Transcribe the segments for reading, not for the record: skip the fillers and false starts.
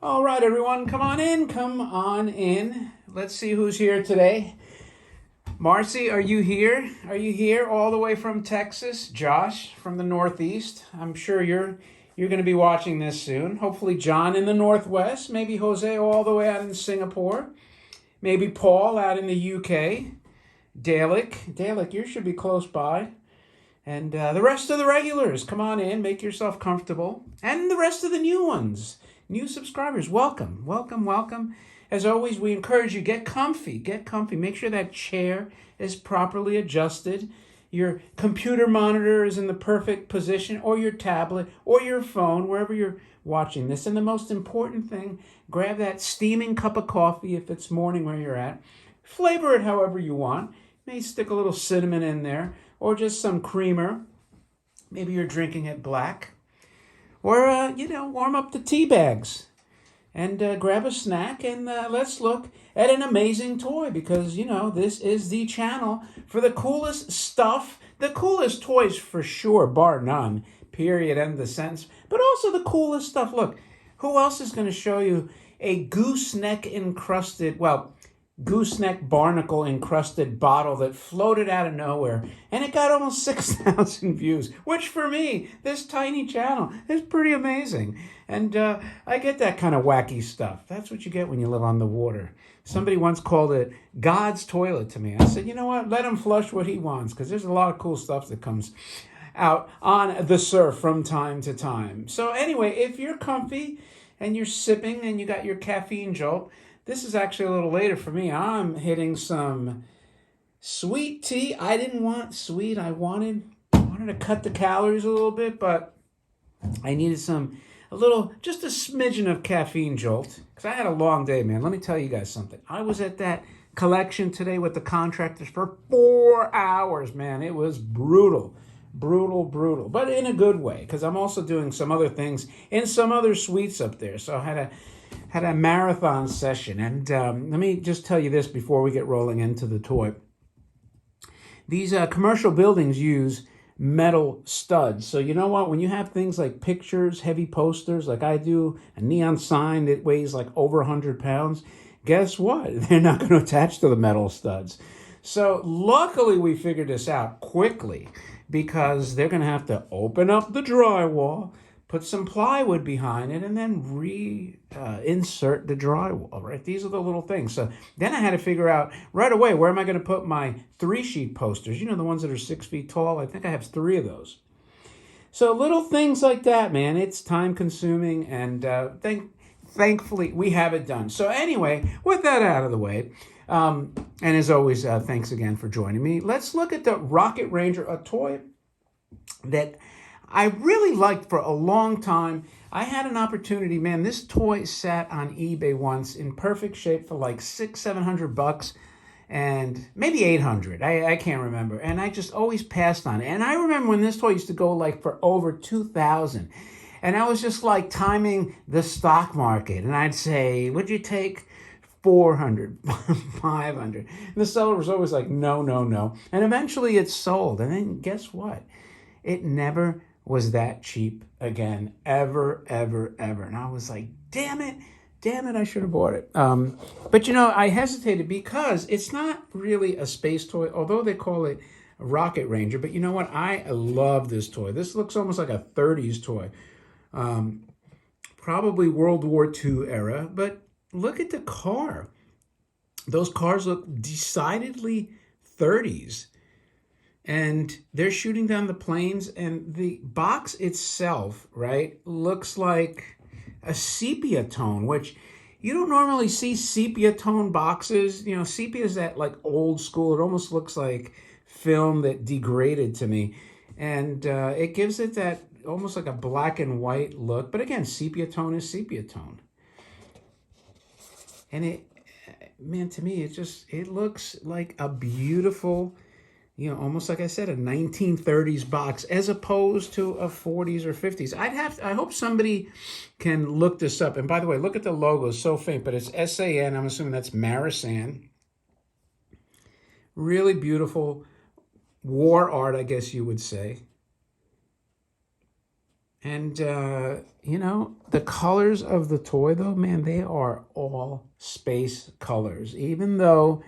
All right, everyone, come on in. Come on in. Let's see who's here today. Marcy, are you here? Are you here all the way from Texas? Josh from the Northeast. I'm sure you're going to be watching this soon. Hopefully, John in the Northwest. Maybe Jose all the way out in Singapore. Maybe Paul out in the UK. Dalek, you should be close by. And the rest of the regulars, come on in, make yourself comfortable. And the rest of the new ones, new subscribers, welcome, welcome, welcome. As always, we encourage you, get comfy, get comfy. Make sure that chair is properly adjusted. Your computer monitor is in the perfect position, or your tablet, or your phone, wherever you're watching this. And the most important thing, grab that steaming cup of coffee if it's morning where you're at. Flavor it however you want. May stick a little cinnamon in there, or just some creamer. Maybe you're drinking it black. Or, warm up the tea bags and grab a snack and let's look at an amazing toy because, this is the channel for the coolest stuff, the coolest toys for sure, bar none, period, end the sentence, but also the coolest stuff. Look, who else is going to show you a gooseneck encrusted, gooseneck barnacle encrusted bottle that floated out of nowhere, and it got almost 6,000 views, which for me, this tiny channel, is pretty amazing. And I get that kind of wacky stuff. That's what you get when you live on the water. Somebody once called it God's toilet to me. I said, you know what, let him flush what he wants, because there's a lot of cool stuff that comes out on the surf from time to time. So anyway, if you're comfy and you're sipping and you got your caffeine jolt, this is actually a little later for me. I'm hitting some sweet tea. I didn't want sweet. I wanted to cut the calories a little bit, but I needed just a smidgen of caffeine jolt because I had a long day, man. Let me tell you guys something. I was at that collection today with the contractors for 4 hours, man. It was brutal. Brutal, but in a good way because I'm also doing some other things in some other suites up there. So I had a marathon session. And let me just tell you this before we get rolling into the toy. These commercial buildings use metal studs. So you know what? When you have things like pictures, heavy posters, like I do, a neon sign that weighs like over 100 pounds, guess what? They're not going to attach to the metal studs. So luckily we figured this out quickly because they're going to have to open up the drywall, put some plywood behind it, and then reinsert the drywall, right? These are the little things. So then I had to figure out right away, where am I going to put my 3-sheet posters? You know, the ones that are 6 feet tall? I think I have 3 of those. So little things like that, man, it's time consuming, and thankfully we have it done. So anyway, with that out of the way, and as always, thanks again for joining me. Let's look at the Rocket Ranger, a toy that I really liked for a long time. I had an opportunity, man. This toy sat on eBay once in perfect shape for like $600-700 and maybe 800. I can't remember. And I just always passed on it. And I remember when this toy used to go like for over 2,000. And I was just like timing the stock market. And I'd say, would you take 400, 500? And the seller was always like, no. And eventually it sold. And then guess what? It never was that cheap again, ever. And I was like, damn it, I should have bought it. But I hesitated because it's not really a space toy, although they call it a Rocket Ranger. But you know what? I love this toy. This looks almost like a 30s toy. Probably World War II era, but look at the car. Those cars look decidedly 30s. And they're shooting down the planes, and the box itself, right, looks like a sepia tone, which you don't normally see sepia tone boxes. Sepia is that like old school. It almost looks like film that degraded to me. And it gives it that almost like a black and white look. But again, sepia tone is sepia tone. And to me, it looks like a beautiful, almost like I said, a 1930s box as opposed to a 40s or 50s. I hope somebody can look this up. And by the way, look at the logo, it's so faint, but it's SAN. I'm assuming that's Marusan. Really beautiful war art, I guess you would say. And, the colors of the toy, though, man, they are all space colors. Even though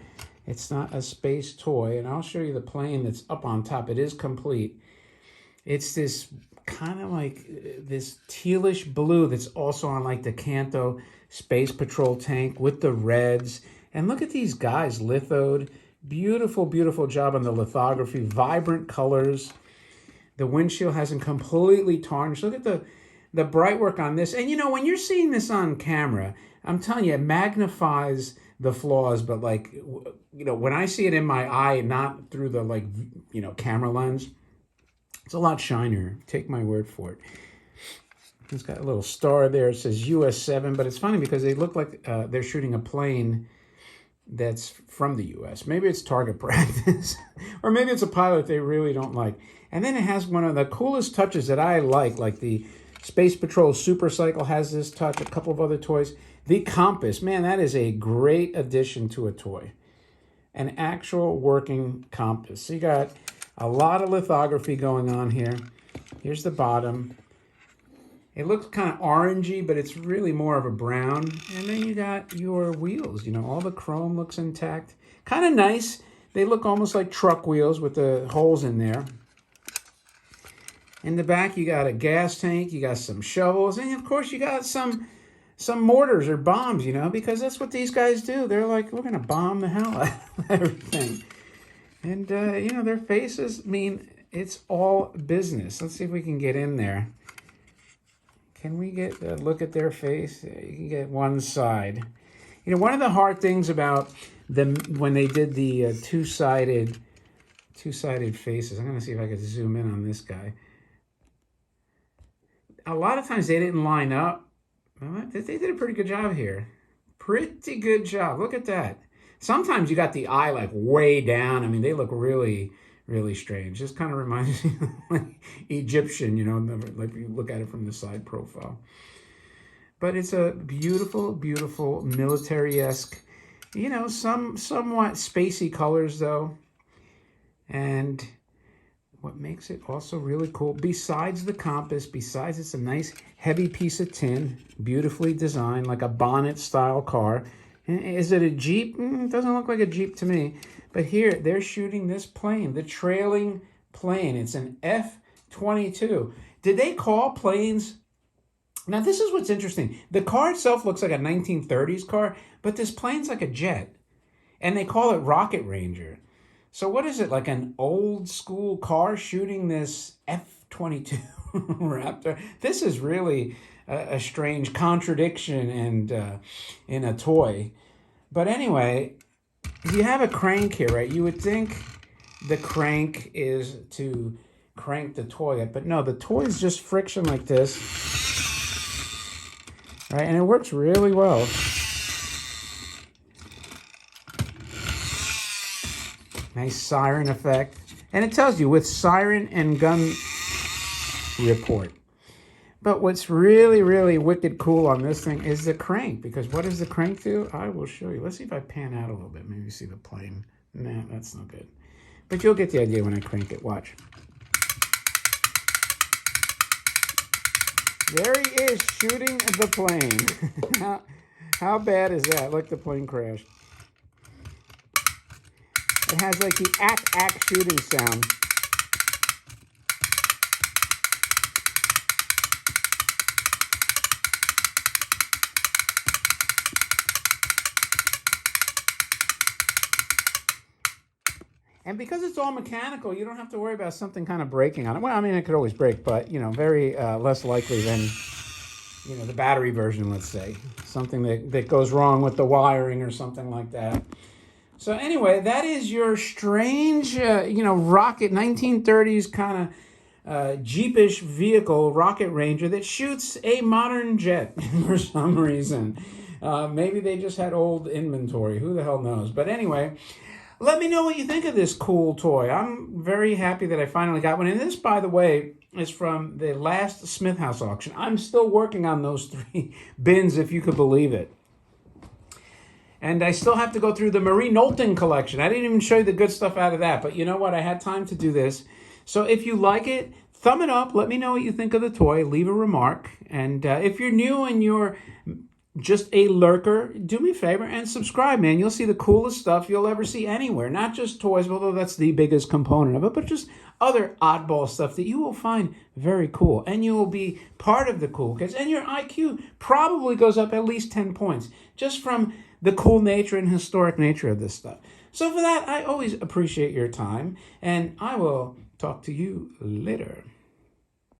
it's not a space toy, and I'll show you the plane that's up on top. It is complete. It's this kind of like this tealish blue that's also on like the Canto Space Patrol tank with the reds. And look at these guys lithoed. Beautiful, beautiful job on the lithography. Vibrant colors. The windshield hasn't completely tarnished. Look at the bright work on this. And when you're seeing this on camera, I'm telling you, it magnifies the flaws. But when I see it in my eye, not through the camera lens, it's a lot shinier. Take my word for it. It's got a little star there. It says US 7, but it's funny because they look like they're shooting a plane that's from the US. Maybe it's target practice, or maybe it's a pilot they really don't like. And then it has one of the coolest touches that I like the Space Patrol Super Cycle has this touch, a couple of other toys. The compass, man, that is a great addition to a toy. An actual working compass. So you got a lot of lithography going on here. Here's the bottom. It looks kind of orangey, but it's really more of a brown. And then you got your wheels. All the chrome looks intact. Kind of nice. They look almost like truck wheels with the holes in there. In the back, you got a gas tank. You got some shovels. And, of course, you got some mortars or bombs, because that's what these guys do. They're like, we're going to bomb the hell out of everything. And, their faces mean it's all business. Let's see if we can get in there. Can we get a look at their face? You can get one side. One of the hard things about them when they did the two-sided faces, I'm going to see if I can zoom in on this guy. A lot of times they didn't line up. They did a pretty good job here. Pretty good job. Look at that. Sometimes you got the eye like way down. I mean, they look really, really strange. This kind of reminds me of like Egyptian, like you look at it from the side profile. But it's a beautiful, beautiful military-esque, somewhat spacey colors though. And what makes it also really cool, besides the compass, besides it's a nice heavy piece of tin, beautifully designed, like a bonnet-style car. Is it a Jeep? It doesn't look like a Jeep to me. But here, they're shooting this plane, the trailing plane. It's an F-22. Did they call planes? Now, this is what's interesting. The car itself looks like a 1930s car, but this plane's like a jet. And they call it Rocket Ranger. So what is it, like an old school car shooting this F-22 Raptor? This is really a strange contradiction and in a toy. But anyway, you have a crank here, right? You would think the crank is to crank the toy up. But no, the toy is just friction like this. Right? And it works really well. Nice siren effect. And it tells you with siren and gun report. But what's really, really wicked cool on this thing is the crank. Because what does the crank do? I will show you. Let's see if I pan out a little bit. Maybe you see the plane. Nah, that's not good. But you'll get the idea when I crank it. Watch. There he is shooting the plane. How bad is that? Look, the plane crashed. It has like the ack shooting sound. And because it's all mechanical, you don't have to worry about something kind of breaking on it. Well, I mean, it could always break, but, very less likely than, the battery version, let's say. Something that goes wrong with the wiring or something like that. So anyway, that is your strange, rocket, 1930s kind of Jeepish vehicle, Rocket Ranger, that shoots a modern jet for some reason. Maybe they just had old inventory. Who the hell knows? But anyway, let me know what you think of this cool toy. I'm very happy that I finally got one. And this, by the way, is from the last Smith House auction. I'm still working on those 3 bins, if you could believe it. And I still have to go through the Marie Knowlton collection. I didn't even show you the good stuff out of that. But you know what? I had time to do this. So if you like it, thumb it up. Let me know what you think of the toy. Leave a remark. And if you're new and you're just a lurker, do me a favor and subscribe, man. You'll see the coolest stuff you'll ever see anywhere. Not just toys, although that's the biggest component of it, but just other oddball stuff that you will find very cool. And you will be part of the cool kids. And your IQ probably goes up at least 10 points just from the cool nature and historic nature of this stuff. So for that, I always appreciate your time. And I will talk to you later.